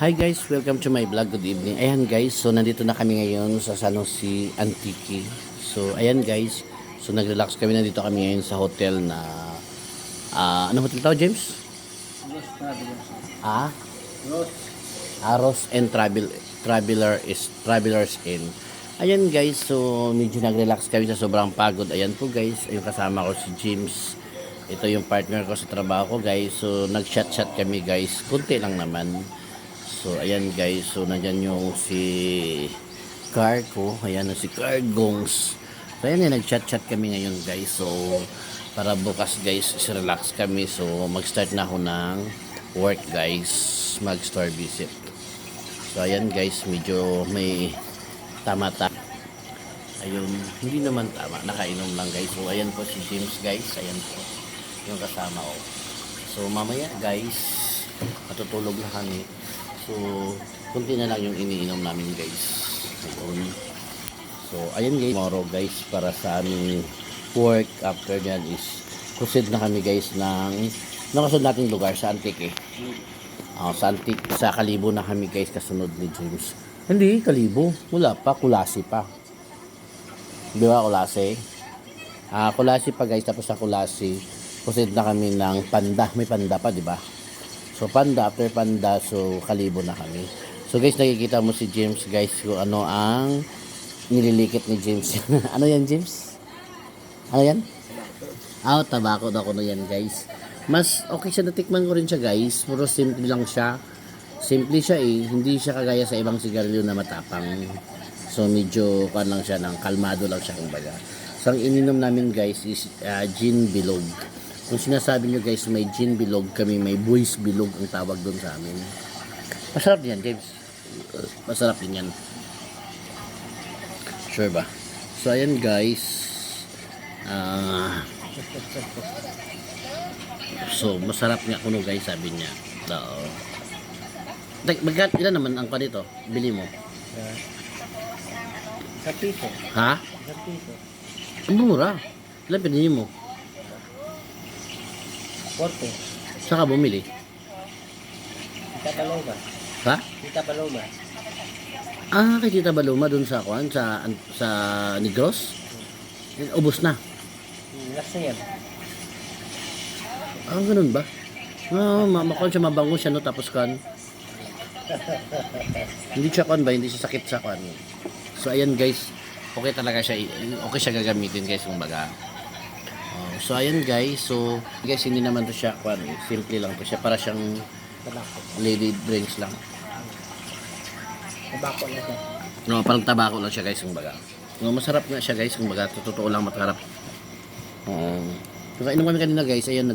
Hi guys, welcome to my vlog. Good evening. Ayan guys, so nandito na kami ngayon sa San Jose Antique. So ayan guys, so nag-relax kami, nandito kami ngayon sa hotel na ano hotel tawag, James? Rose Travelers. Ah, Rose. Aros and Travelers Inn. Ayan guys, so medyo nag-relax kami sa sobrang pagod. Ayan po guys, yung kasama ko si James. Ito yung partner ko sa trabaho ko guys. So nag-chat kami guys, kunti lang naman. So ayan guys, so nandyan yung si Carco, ayan si Cargongs. So ayan nag-chat kami ngayon guys. So para bukas guys, relax kami. So mag-start na ako ng work guys, mag-store visit. So ayan guys, medyo may tama. Ayun, hindi naman tama, nakainom lang guys. So ayan po si James guys, ayan po yung kasama ko. So mamaya guys, matutulog na kami. So, kunti na lang yung iniinom namin guys. Ayun. So, ayan guys. Tomorrow guys, para sa aming work after nyan is proceed na kami guys ng nakasunod nating lugar sa Antique sa Antique, sa Kalibo na kami guys kasunod ni James. Hindi, Kalibo. Wala pa, Kulasi pa. Di ba, Kulasi? Kulasi pa guys, tapos sa Kulasi, proceed na kami ng Panda. May Panda pa, di ba? So Panda, after Panda, so Kalibo na kami. So guys, nakikita mo si James guys, kung ano ang nililikit ni James. Ano yan James? Ano yan? Tabako daw ko na yan guys. Mas okay siya, natikman ko rin siya guys. Puro simple lang siya. Simple siya hindi siya kagaya sa ibang sigarilyo na matapang. So medyo lang siya, kalmado lang siya kumbaga. So ang ininom namin guys is gin bilog. Kung sinasabi nyo guys, may gin bilog kami, may buwis bilog ang tawag doon sa amin. Masarap din yan, James. Masarap din yan. Sure ba? So, ayan guys. So, masarap nga kuno guys, sabi niya. Oo. Ilan naman ang panito? Bili mo? Sa piso. Ha? Sa piso. Ang mura. Ilan pinili mo? 40. Saan ka bumili? Tita Paloma. Ha? Tita Paloma. Kay Tita Baluma dun sa kuan sa Negros. Ubos na. Last na yan. Ganun ba? Makon siya, mabango siya no, tapos kan. Hindi siya kan ba? Hindi siya sakit sa kan. So ayan guys, okay talaga siya. Okay siya gagamitin guys, kumbaga. So ayan guys, so guys, hindi naman to siya kuan, simple lang to siya, para siyang Tabako. lady drinks lang. Tabako na siya. No, parang tabako lang siya guys, kumbaga. No, masarap nga siya guys, kumbaga, totoo lang masarap. So kainom kami kanina guys, ayan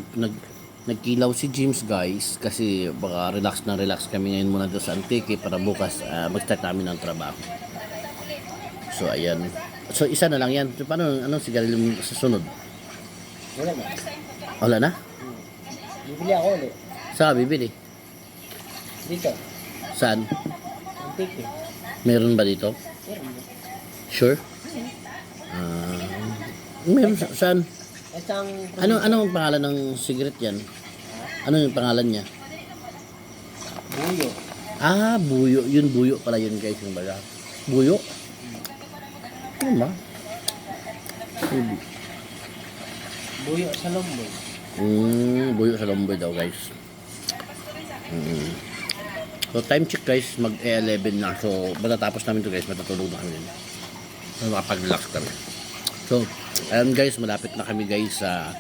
nagkilaw si James guys, kasi baka relax kami ngayon muna doon sa Antique para bukas mag-start namin ng trabaho. So ayan. So isa na lang yan. So, paano, anong sigarilyo mo sa sunod? Wala na. Wala na? Bibili ako ulit. Saan ka bibili? Dito. Saan? Antique. Meron ba dito? Meron. Sure? Meron saan? Isang... Ano ang pangalan ng cigarette yan? Ano yung pangalan niya? Buyo. Buyo. Yun, buyo pala yun guys, yung baga. Buyo? Ano ba? Buyo sa Lomboy. Buyo sa Lomboy daw guys. So time check guys, mag-11 na. So matatapos namin to guys, matutulog na kami. So makapag-relax kami. So ayan guys, malapit na kami guys sa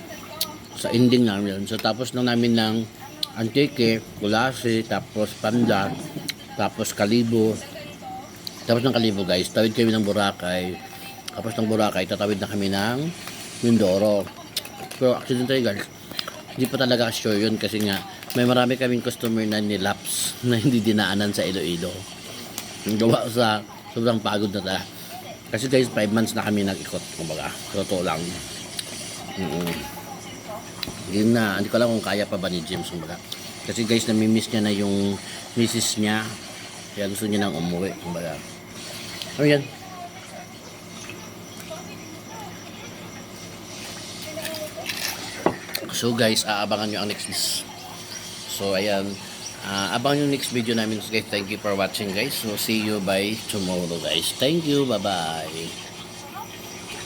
ending namin. So tapos na namin ng Antique, Kulasi, tapos Panda, tapos Kalibo. Tapos ng Kalibo guys, tawid kami ng Boracay. Tapos ng Boracay, tatawid na kami ng Mindoro. Pero accidentally guys, hindi pa talaga sure yun kasi nga may marami kaming customer na nilaps na hindi dinaanan sa Iloilo. Gawa sa sobrang pagod na ta. Kasi guys, 5 months na kami nag-ikot, kumbaga. Totoo lang. Yun na, hindi ko alam kung kaya pa ba ni James, kumbaga. Kasi guys, namimiss niya na yung misis niya. Kaya gusto niya nang umuwi, kumbaga. Ano yan? So guys, aabangan nyo ang next. So ayan, Abang yung next video namin guys. Thank you for watching guys. So see you by tomorrow guys. Thank you. Bye bye.